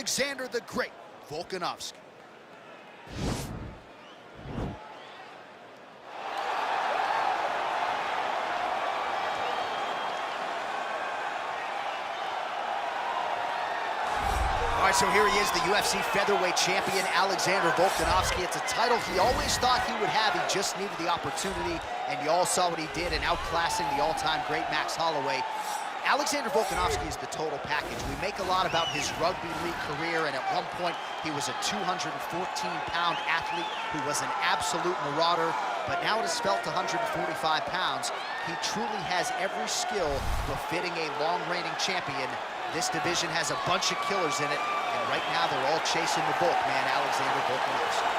Alexander the Great Volkanovski. All right, so here he is, the UFC featherweight champion, Alexander Volkanovski. It's a title he always thought he would have. He just needed the opportunity, and you all saw what he did in outclassing the all-time great Max Holloway. Alexander Volkanovski is the total package. We make a lot about his rugby league career, and at one point, he was a 214-pound athlete who was an absolute marauder, but now at his felt 145 pounds, he truly has every skill befitting a long-reigning champion. This division has a bunch of killers in it, and right now they're all chasing the bulk man, Alexander Volkanovski.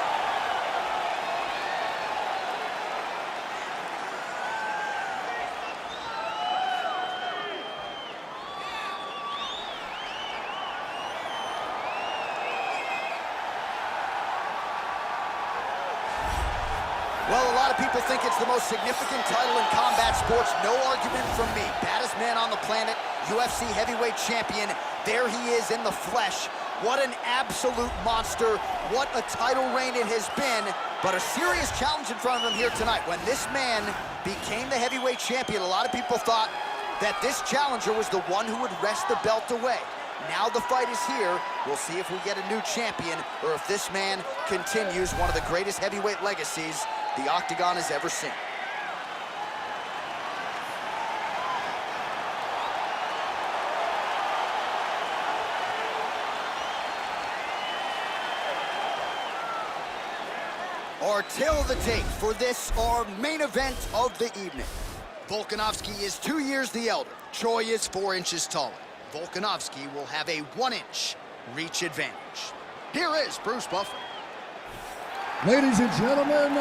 Well, a lot of people think it's the most significant title in combat sports. No argument from me. Baddest man on the planet, UFC heavyweight champion. There he is in the flesh. What an absolute monster. What a title reign it has been. But a serious challenge in front of him here tonight. When this man became the heavyweight champion, a lot of people thought that this challenger was the one who would wrest the belt away. Now the fight is here. We'll see if we get a new champion or if this man continues one of the greatest heavyweight legacies the Octagon has ever seen. Our tale of the tape for this, our main event of the evening. Volkanovski is 2 years the elder. Choi is 4 inches taller. Volkanovski will have a 1-inch reach advantage. Here is Bruce Buffer. Ladies and gentlemen,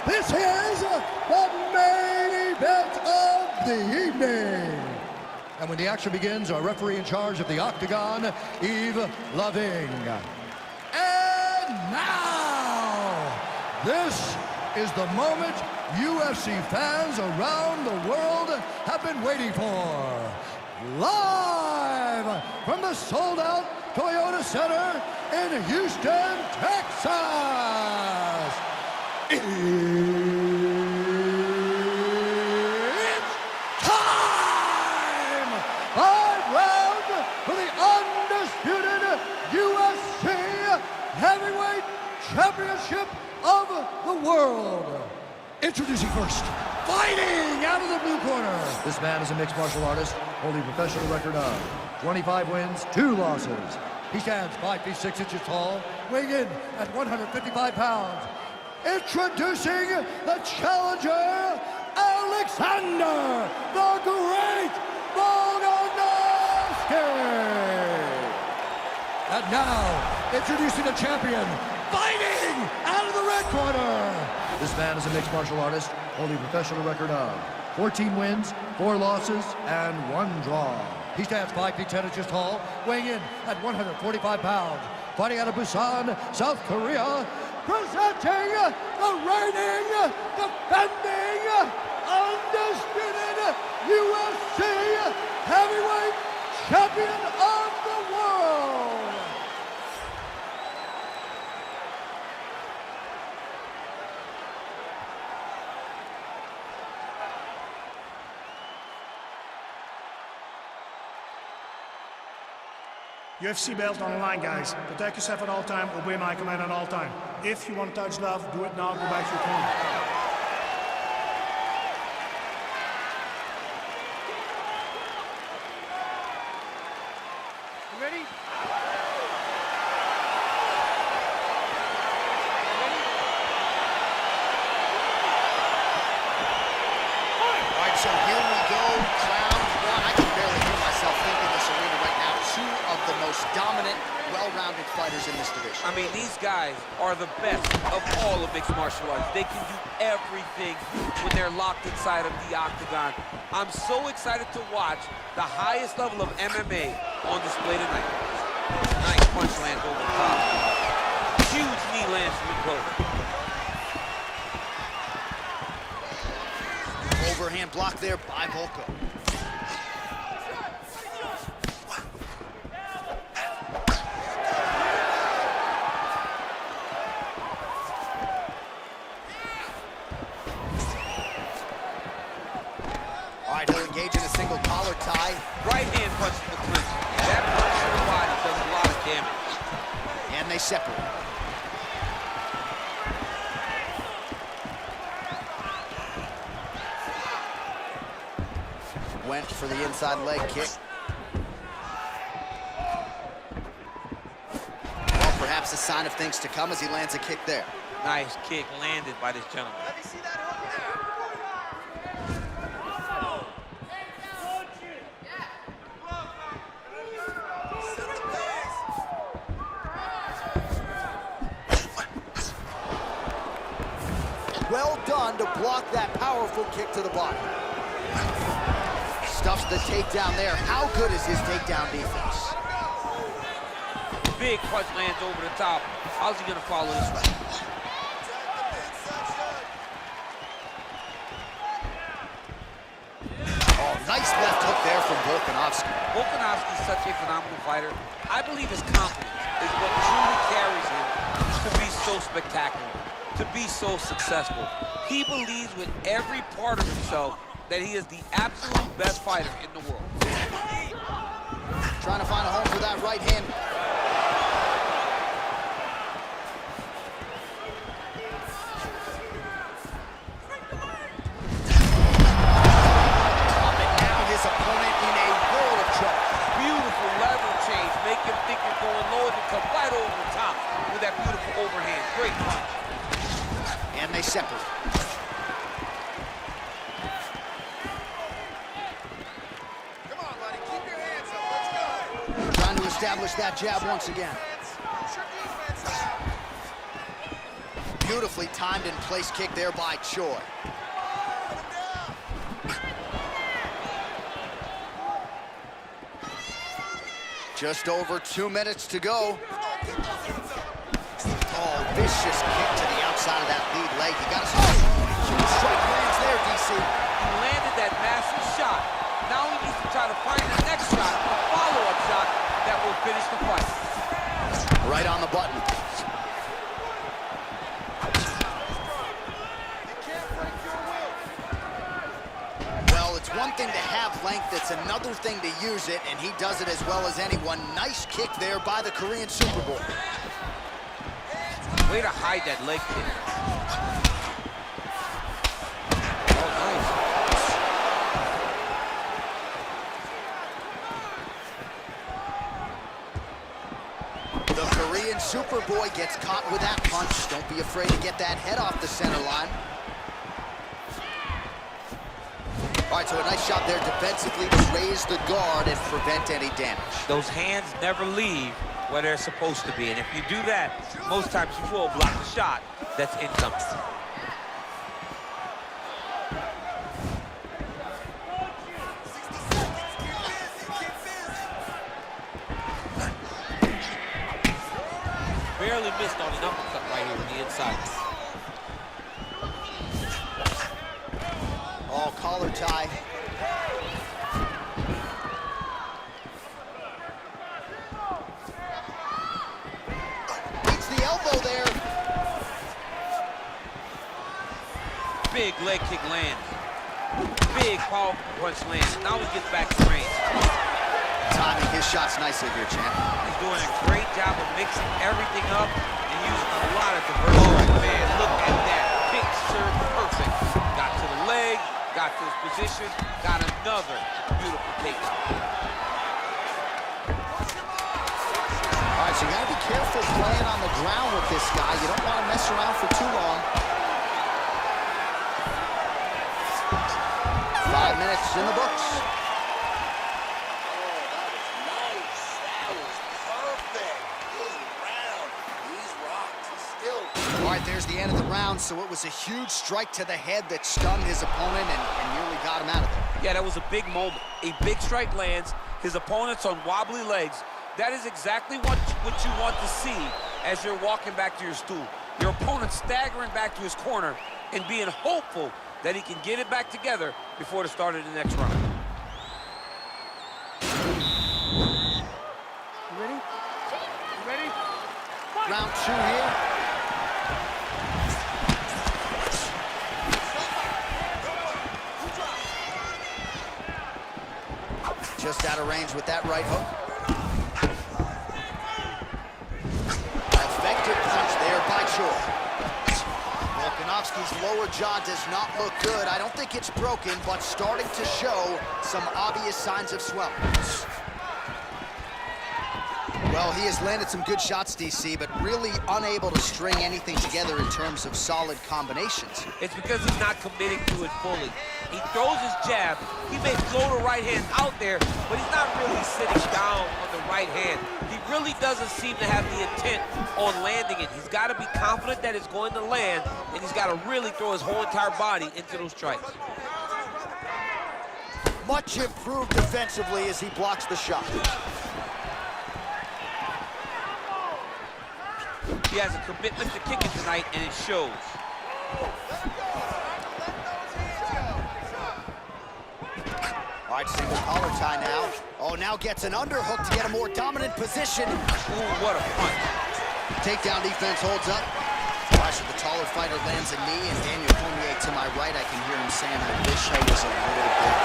this is the main event of the evening. And when the action begins, our referee in charge of the Octagon, Yves Loving. And now, this is the moment UFC fans around the world have been waiting for. Live from the sold-out Toyota Center in Houston, Texas. It's time! 5 rounds for the undisputed UFC Heavyweight Championship of the world. Introducing first, fighting out of the blue corner. This man is a mixed martial artist, holding a professional record of 25 wins, 2 losses. He stands 5 feet 6 inches tall, weighing in at 155 pounds. Introducing the challenger, Alexander the Great Volkanovski. And now, introducing the champion, fighting out of the red corner. This man is a mixed martial artist, holding a professional record of 14 wins, 4 losses, and 1 draw. He stands 5 feet 10 inches tall, weighing in at 145 pounds. Fighting out of Busan, South Korea, presenting the reigning, defending, undisputed UFC heavyweight champion of the world. UFC belt on the line, guys. Protect yourself at all time, obey my command at all time. If you want to touch love, do it now, go back to your corner. You ready? All right, so here we go, round 1. I can barely hear myself think in this arena right now. 2 of the most dominant, well-rounded fighters in this division. I mean, these guys are the best of all of mixed martial arts. They can do everything when they're locked inside of the octagon. I'm so excited to watch the highest level of MMA on display tonight. Nice punch lands over the top. Huge knee lands from the close. Overhand block there by Volko. collar tie. Right hand punch in the clinch. That punch to the body does a lot of damage. And they separate. Went for the inside leg kick. Well, perhaps a sign of things to come as he lands a kick there. Nice kick landed by this gentleman. Let me see that hook there. Well done to block that powerful kick to the body. Stuffs the takedown there. How good is his takedown defense? Big punch lands over the top. How's he gonna follow this one? Oh, nice left hook there from Volkanovski. Volkanovski is such a phenomenal fighter. I believe his confidence is what truly carries him to be so spectacular, to be so successful. He believes with every part of himself that he is the absolute best fighter in the world. Trying to find a home for that right hand. And now his opponent in a world of trouble. Beautiful level change. Make him think you're going low and come right over the top with that beautiful overhand. Great punch. And they separate. Come on, buddy, keep your hands up. Let's go. Trying to establish that jab once again. Push your defense up. Beautifully timed and placed kick there by Choi. Just over 2 minutes to go. Oh, vicious kick to the outside of that lead leg. You got to huge strike lands there, DC. He landed that massive shot. Now he needs to try to find the next shot, a follow-up shot that will finish the fight. Right on the button. Well, it's one thing to have length, it's another thing to use it, and he does it as well as anyone. Nice kick there by the Korean Superboy. Way to hide that leg kick. Oh, nice. The Korean Superboy gets caught with that punch. Don't be afraid to get that head off the center line. All right, so a nice shot there defensively to raise the guard and prevent any damage. Those hands never leave where they're supposed to be, and if you do that, most times you will block the shot that's incoming. Barely missed on an uppercut right here on the inside. Oh, collar tie. Beats the elbow there. Big leg kick lands. Big powerful punch lands. Now he gets back to range. Timing his shots nicely here, champ. He's doing a great job of mixing everything up and using a lot of diversity. Man, look at that. Picture perfect. Got to the leg, got to his position, got another beautiful takedown. All right, so you gotta be careful playing on the ground with this guy. You don't want to mess around for too long. 5 minutes in the books. All right, there's the end of the round, so it was a huge strike to the head that stunned his opponent and nearly got him out of there. Yeah, that was a big moment. A big strike lands, his opponent's on wobbly legs. That is exactly what you want to see as you're walking back to your stool. Your opponent staggering back to his corner and being hopeful that he can get it back together before the start of the next round. You ready? You ready? Round 2 here. Just out of range with that right hook. Effective punch there by Choi. Volkanovski's lower jaw does not look good. I don't think it's broken, but starting to show some obvious signs of swelling. Well, he has landed some good shots, DC, but really unable to string anything together in terms of solid combinations. It's because he's not committing to it fully. He throws his jab. He may throw the right hand out there, but he's not really sitting down on the right hand. He really doesn't seem to have the intent on landing it. He's got to be confident that it's going to land, and he's got to really throw his whole entire body into those strikes. Much improved defensively as he blocks the shot. He has a commitment to kicking tonight, and it shows. All right, single collar tie now. Oh, now gets an underhook to get a more dominant position. Ooh, what a punch. Takedown defense holds up. All right, so the taller fighter lands a knee, and Daniel Cormier to my right, I can hear him saying, I wish I was a little bit.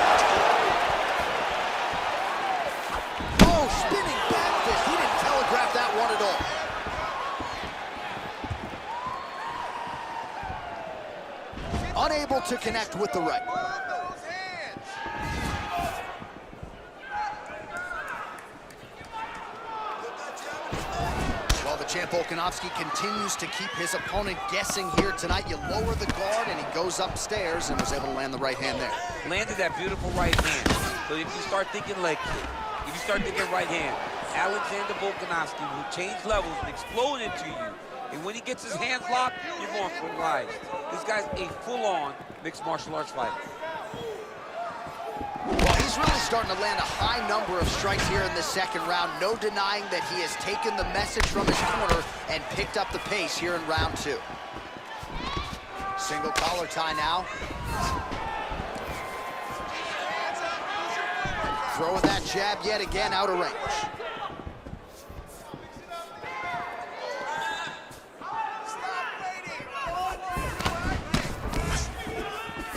Oh, spinning back fist. He didn't telegraph that one at all. Unable to connect with the right. Well, the champ Volkanovski continues to keep his opponent guessing here tonight. You lower the guard and he goes upstairs and was able to land the right hand there. Landed that beautiful right hand. So if you start thinking leg kick, if you start thinking right hand, Alexander Volkanovski will change levels and explode into you. And when he gets his hands locked, you're going for a ride. This guy's a full-on mixed martial arts fighter. Well, he's really starting to land a high number of strikes here in the second round. No denying that he has taken the message from his corner and picked up the pace here in round two. Single collar tie now. Throwing that jab yet again out of range.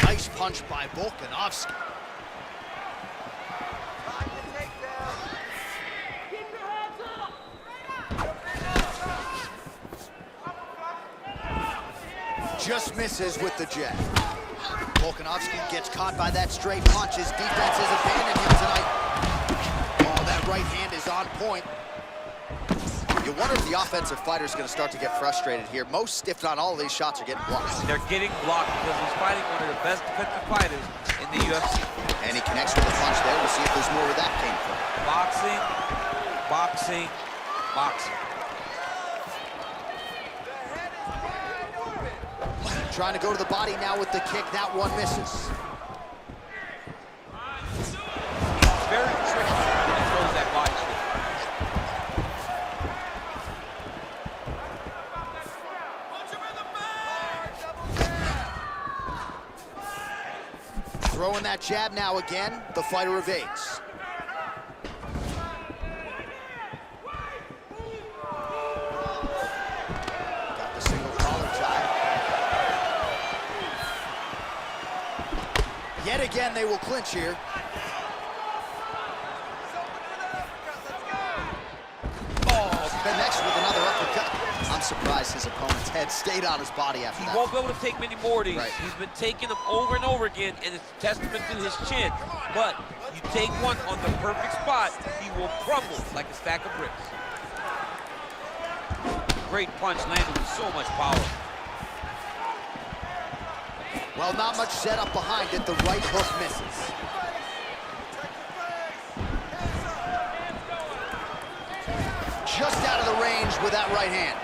Nice punch by Volkanovski. Just misses with the jab. Volkanovski gets caught by that straight punch. His defense has abandoned him tonight. Oh, that right hand is on point. You wonder if the offensive fighter is going to start to get frustrated here. Most, if not all of these shots are getting blocked. They're getting blocked because he's fighting one of the best defensive fighters in the UFC. And he connects with the punch there. We'll see if there's more where that came from. Boxing, boxing, boxing. Trying to go to the body now with the kick. That one misses. It's very tricky when he throws that body kick. Throwing that jab now again. The fighter evades. Got the single collar tie. Yet again, they will clinch here. Oh, connects with another uppercut. I'm surprised his opponent's head stayed on his body after that. He won't be able to take many more of these. Right. He's been taking them over and over again, and it's a testament to his chin. But you take one on the perfect spot, he will crumble like a stack of bricks. Great punch landed with so much power. Well, not much setup behind it. The right hook misses. Just out of the range with that right hand.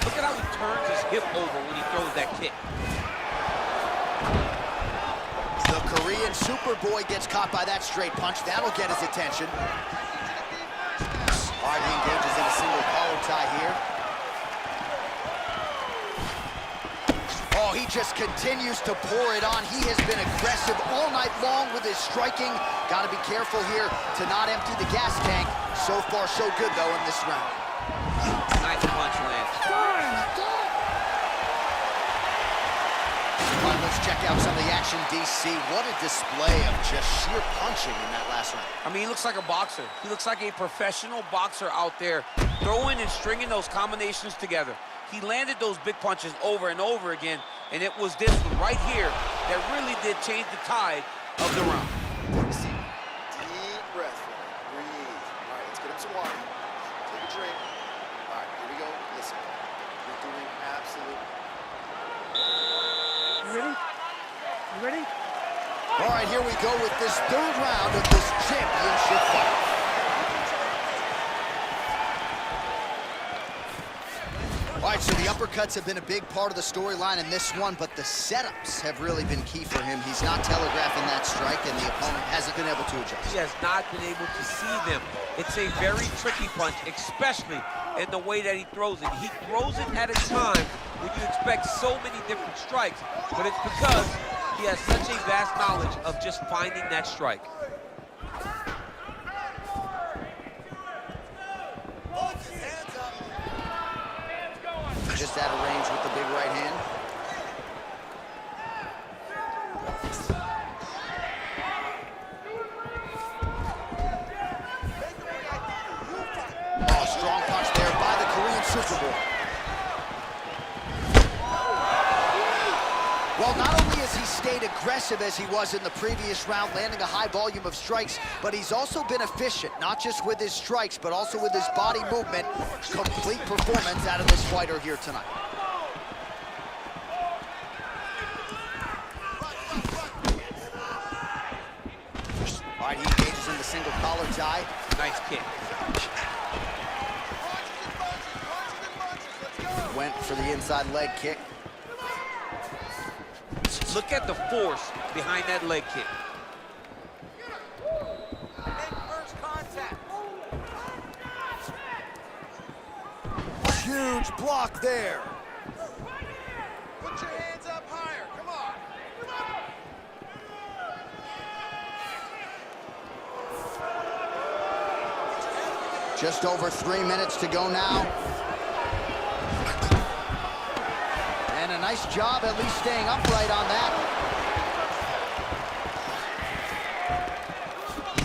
Look at how he turns his hip over when he throws that kick. The Korean Superboy gets caught by that straight punch. That'll get his attention. All right, he engages in a single collar tie here. Oh, he just continues to pour it on. He has been aggressive all night long with his striking. Got to be careful here to not empty the gas tank. So far, so good, though, in this round. Nice punch, Lance. All right, let's check out some of the action, DC. What a display of just sheer punching in that last round. I mean, he looks like a boxer. He looks like a professional boxer out there, throwing and stringing those combinations together. He landed those big punches over and over again, and it was this one right here that really did change the tide of the round. Deep breath. Breathe. All right, let's get him some water. Take a drink. All right, here we go. Listen, you're doing absolutely. You ready? You ready? All right, here we go with this third round of this championship fight. All right, so the uppercuts have been a big part of the storyline in this one, but the setups have really been key for him. He's not telegraphing that strike, and the opponent hasn't been able to adjust. He has not been able to see them. It's a very tricky punch, especially in the way that he throws it. He throws it at a time when you expect so many different strikes, but it's because he has such a vast knowledge of just finding that strike. Just out of range with the big right hand. Oh, strong punch there by the Korean Superboy. Well, not only has he stayed aggressive as he was in the previous round, landing a high volume of strikes, but he's also been efficient, not just with his strikes, but also with his body movement. Complete performance out of this fighter here tonight. All right, he engages in the single collar tie. Nice kick. Went for the inside leg kick. Look at the force behind that leg kick. First contact. Huge block there. Put your hands up higher. Come on. Just over 3 minutes to go now. And a nice job at least staying upright on that.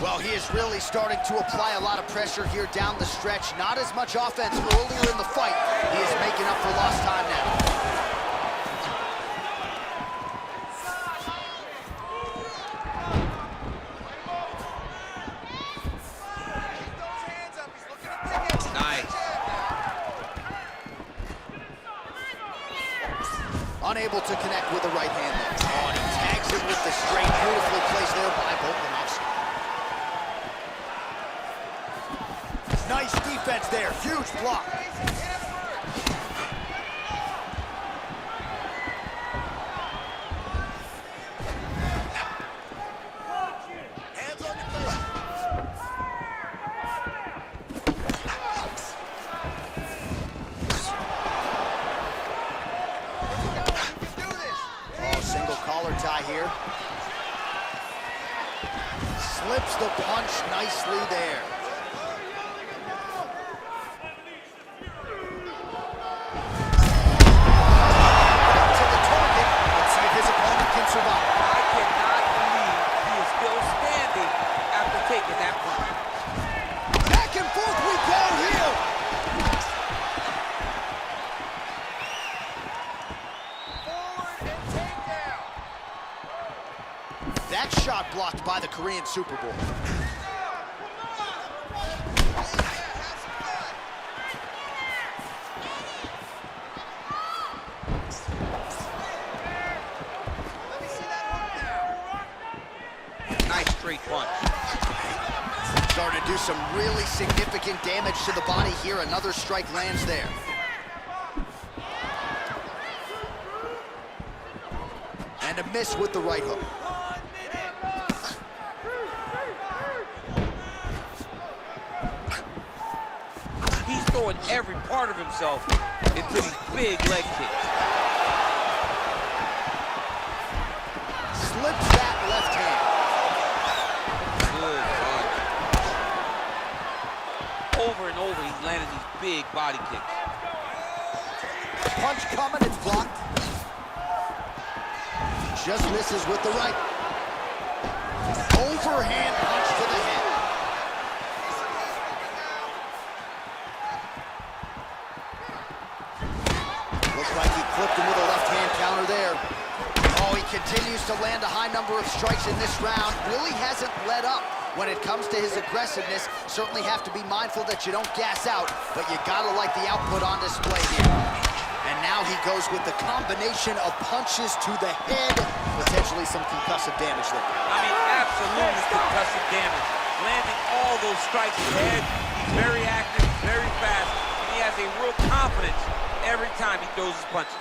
Well, he is really starting to apply a lot of pressure here down the stretch. Not as much offense earlier in the fight. He is making up for lost time now. Unable to connect with the right hand there. Oh, and he tags him with the straight. Beautifully placed there by Volkanovski. Nice defense there. Huge block. Hands on your throat. Collar tie here. Slips the punch nicely there. To the target. Let's see if his opponent can survive. I cannot believe he is still standing after taking that punch. Back and forth we go here. That shot blocked by the Korean Superboy. Nice straight punch. Starting to do some really significant damage to the body here. Another strike lands there. And a miss with the right hook. He's throwing every part of himself into these big leg kicks. Slips that left hand. Good punch. Over and over, he's landing these big body kicks. Punch coming, it's blocked. just misses with the right. Overhand punch to the head. Looks like he clipped him with a left hand counter there. Oh, he continues to land a high number of strikes in this round. Really hasn't let up when it comes to his aggressiveness. Certainly have to be mindful that you don't gas out, but you gotta like the output on display here. And now he goes with the combination of punches to the head, potentially some concussive damage there. I mean, absolutely concussive damage. Landing all those strikes to the head. He's very active, he's very fast, and he has a real confidence every time he throws his punches.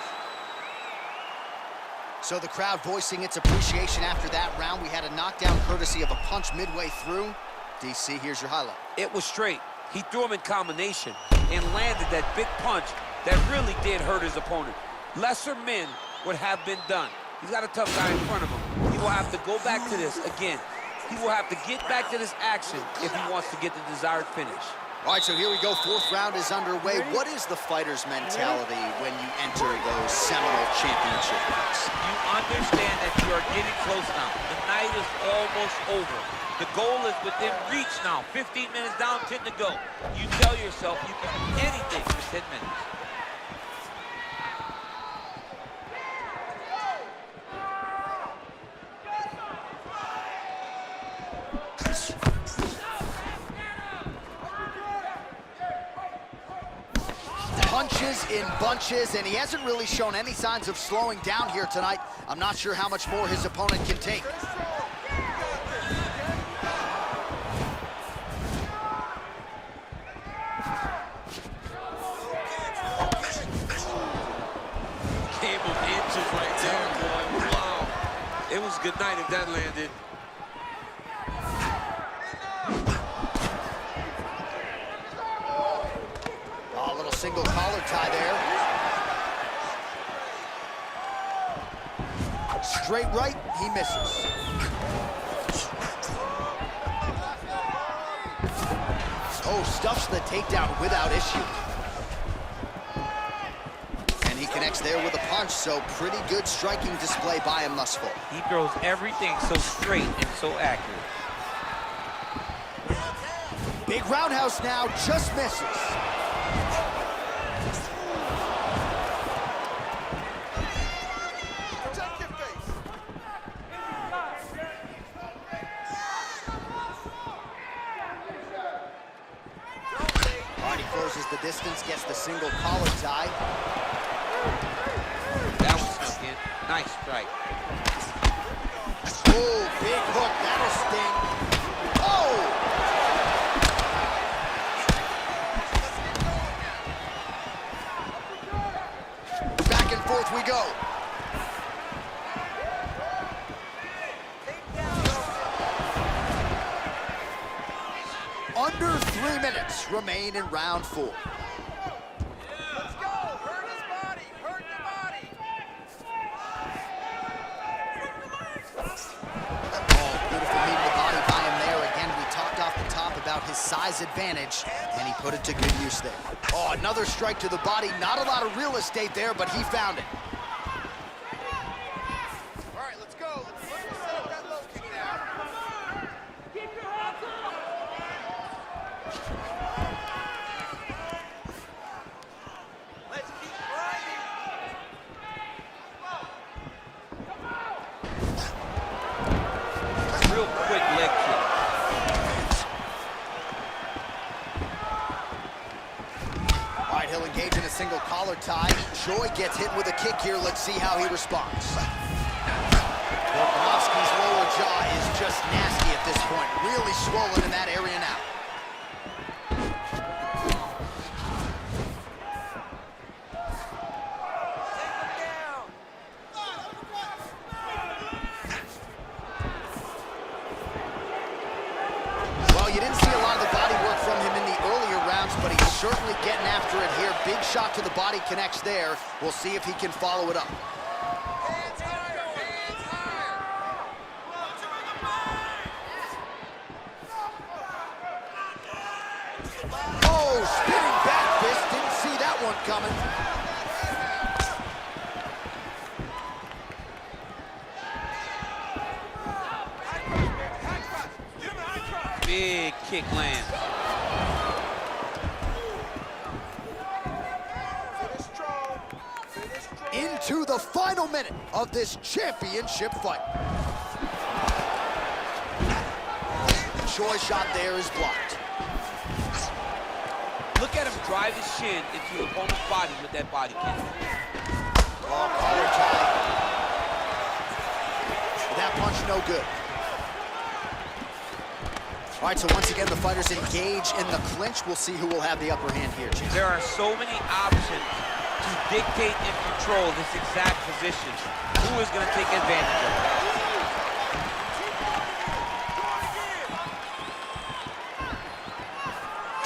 So the crowd voicing its appreciation after that round. We had a knockdown courtesy of a punch midway through. DC, here's your highlight. It was straight. He threw him in combination and landed that big punch that really did hurt his opponent. Lesser men would have been done. He's got a tough guy in front of him. He will have to go back to this again. He will have to get back to this action if he wants to get the desired finish. All right, so here we go. Fourth round is underway. What is the fighter's mentality when you enter those seminal championship bouts? You understand that you are getting close now. The night is almost over. The goal is within reach now. 15 minutes down, 10 to go. You tell yourself you can do anything for 10 minutes. Punches in bunches, and he hasn't really shown any signs of slowing down here tonight. I'm not sure how much more his opponent can take. Game of inches right there, boy. Wow. It was a good night if that landed. Single collar tie there. Straight right, he misses. Oh, stuffs the takedown without issue. And he connects there with a punch, so pretty good striking display by him thus far. He throws everything so straight and so accurate. Big roundhouse now, just misses. Closes the distance, gets the single collar tie. That was snuck in. Nice strike. Oh, big hook, that'll sting. Oh! Back and forth we go. Under 3 minutes remain in round 4. Let's go! Hurt his body! Hurt the body! Oh, beautiful meet the body by him there. Again, we talked off the top about his size advantage, and he put it to good use there. Oh, another strike to the body. Not a lot of real estate there, but he found it. All right, let's go. Let's set up that low kick now. Let's keep grinding. Real quick leg kick. All right, he'll engage in a single collar tie. Joy gets hit with a kick here. Let's see how he responds. Volkanovski's lower jaw is just nasty at this point. Really swollen in that area now. Well, you didn't see a lot of the body work from him in the earlier rounds, but he's certainly getting after it here. Big shot to the body connects there. We'll see if he can follow it up. Hands higher! Hands higher! Oh, spinning back fist. Didn't see that one coming. Big kick lands. Into the final minute of this championship fight. Choi's shot there is blocked. Look at him drive his shin into the opponent's body with that body kick. Oh, collar tie. That punch no good. All right, so once again, the fighters engage in the clinch. We'll see who will have the upper hand here, Jim. There are so many options to dictate and control this exact position. Who is going to take advantage of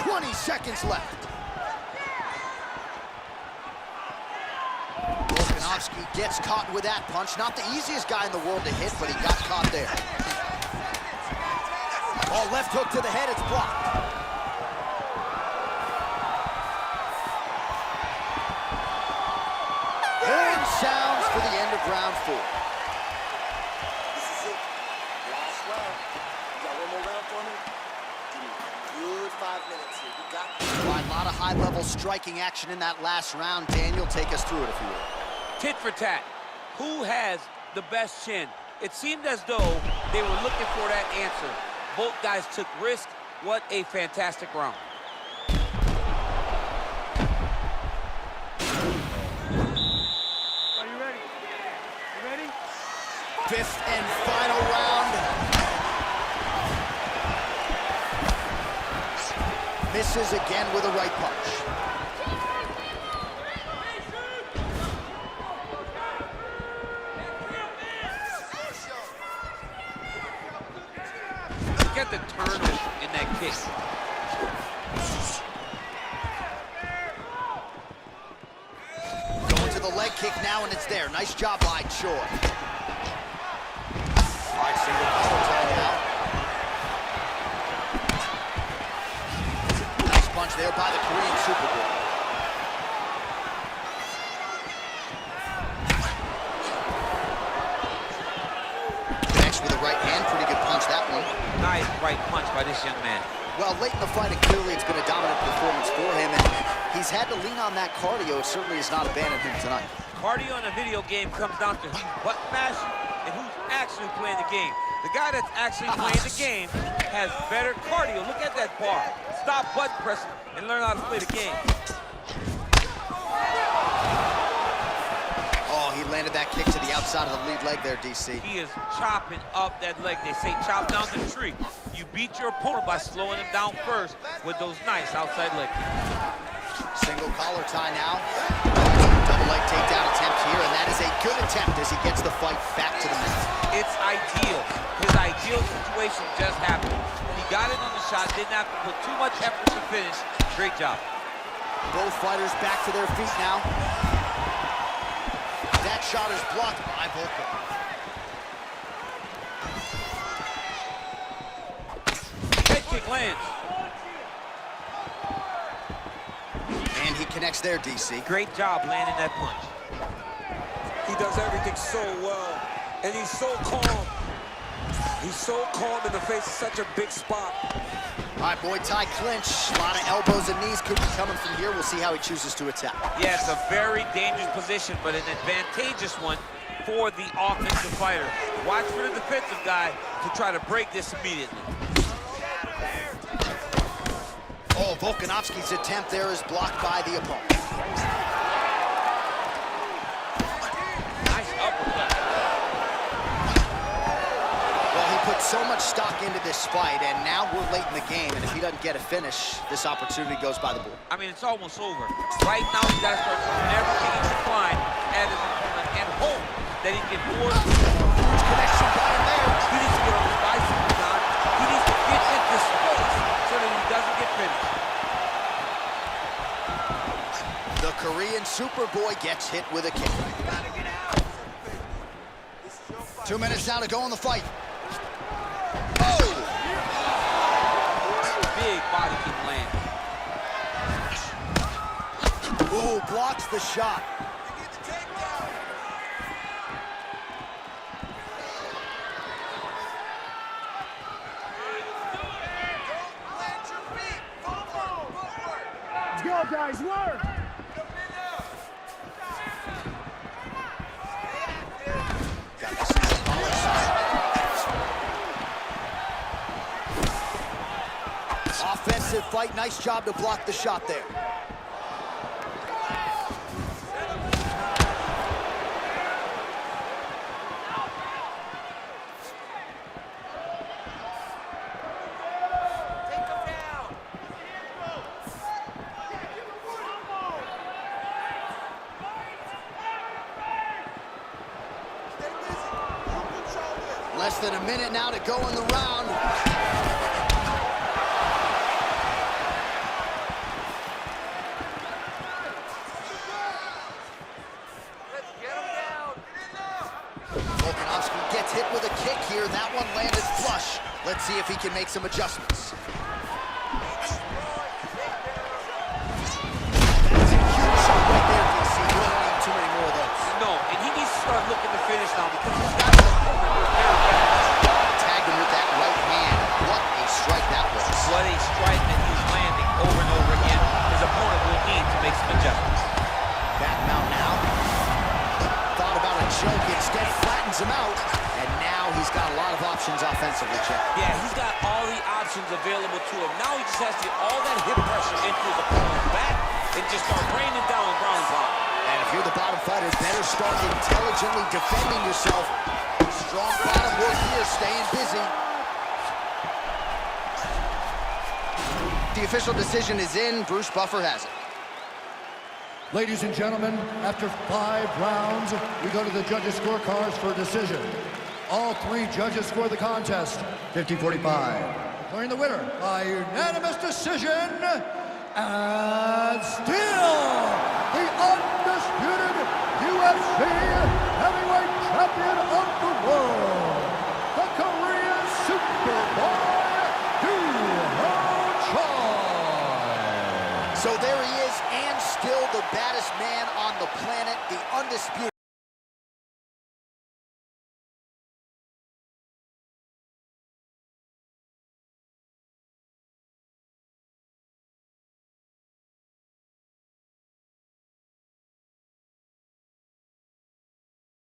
it? 20 seconds left. Volkanovski gets caught with that punch. Not the easiest guy in the world to hit, but he got caught there. Oh, left hook to the head, it's blocked. Horn sounds for the end of round 4. This is it. Last round. You got one more round for me? Give me a good 5 minutes here. You got this. All right, a lot of high-level striking action in that last round. Daniel, take us through it if you will. Tit for tat. Who has the best chin? It seemed as though they were looking for that answer. Both guys took risk. What a fantastic round. Are you ready? You ready? 5th and final round. Misses again with a right punch. Look at the turnover in that kick. Going to the leg kick now, and it's there. Nice job by Choi. All right, single collar tie now. Nice punch there by the Korean Superboy. Connects with the right hand. Pretty good punch, that one. Nice right punch by this young man. Well, late in the fight, and clearly it's been a dominant performance for him, and he's had to lean on that cardio. It certainly has not abandoned him tonight. Cardio in a video game comes down to who's button mashing and who's actually playing the game. The guy that's actually playing the game has better cardio. Look at that bar. Stop button pressing and learn how to play the game. Oh, he landed that kick to the outside of the lead leg there, DC. He is chopping up that leg. They say chop down the tree. You beat your opponent by slowing him down first with those nice outside leg kicks. Single collar tie now. Double leg takedown attempt here, and that is a good attempt as he gets the fight back to the mat. It's ideal. His ideal situation just happened. He got it on the shot, didn't have to put too much effort to finish. Great job. Both fighters back to their feet now. That shot is blocked by Volka. Head kick lands. And he connects there, DC. Great job landing that punch. He does everything so well, and he's so calm. He's so calm in the face of such a big spot. All right, Muay Thai clinch. A lot of elbows and knees could be coming from here. We'll see how he chooses to attack. Yeah, it's a very dangerous position, but an advantageous one for the offensive fighter. Watch for the defensive guy to try to break this immediately. Oh, Volkanovski's attempt there is blocked by the opponent. Nice uppercut. Well, he put so much stock into this fight, and now we're late in the game, and if he doesn't get a finish, this opportunity goes by the board. I mean, it's almost over. Right now, he's got to start doing everything he can find at his opponent and hope that he can force Huge connection by him there. He needs to get on his bicycle down. He needs to get into space so that he doesn't get finished. The Korean Superboy gets hit with a kick. 2 minutes now to go in the fight. Oh! Big body kick land. Ooh, blocks the shot. guys, work! Offensive fight, nice job to block the shot there. Less than a minute now to go in the round. Volkanovski gets hit with a kick here. That one landed flush. Let's see if he can make some adjustments. That's a huge shot right there, DC. You don't need too many more of those. No, and he needs to start looking to finish now because he's got the opponent very fast. Tagged him with that right hand. What a strike that was. What a strike that he's landing over and over again. His opponent will need to make some adjustments. Back him out now. Thought about a choke, instead flattens him out. And now he's got a lot of options offensively, Chip. Yeah, he's got all the options available to him. Now he just has to get all that hip pressure into his opponent's back and just start raining down the ground and pound. And if you're the bottom fighter, better start intelligently defending yourself. Strong bottom work here, staying busy. The official decision is in. Bruce Buffer has it. Ladies and gentlemen, after 5 rounds, we go to the judges' scorecards for a decision. All 3 judges score the contest 50-45. Declaring the winner by unanimous decision, and still the undisputed UFC heavyweight champion of the world, the Korean Superboy, So there he is, and still the baddest man on the planet, the undisputed